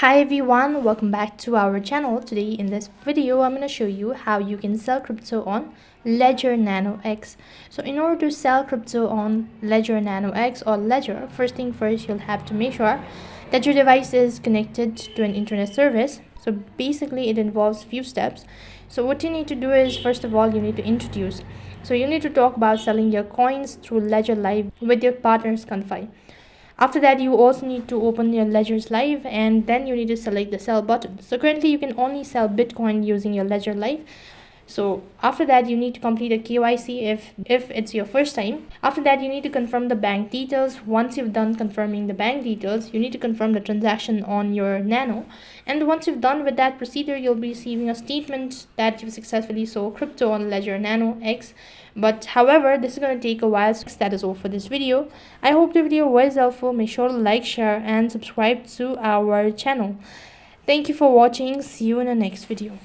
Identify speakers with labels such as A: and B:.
A: Hi everyone, welcome back to our channel. Today in this video I'm going to show you how you can sell crypto on Ledger Nano X. So in order to sell crypto on Ledger Nano X or Ledger, first thing first, you'll have to make sure that your device is connected to an internet service. So basically it involves few steps. So what you need to do is, first of all, you need to introduce. So you need to talk about selling your coins through Ledger Live with your partners Confide. After that, you also need to open your Ledger's Live, and then you need to select the sell button. So currently you can only sell Bitcoin using your Ledger Live. So after that, you need to complete a KYC if it's your first time. After that, you need to confirm the bank details. Once you've done confirming the bank details, you need to confirm the transaction on your Nano. And once you've done with that procedure, you'll be receiving a statement that you've successfully sold crypto on Ledger Nano X. But however, this is going to take a while. So that is all for this video. I hope the video was helpful. Make sure to like, share and subscribe to our channel. Thank you for watching. See you in the next video.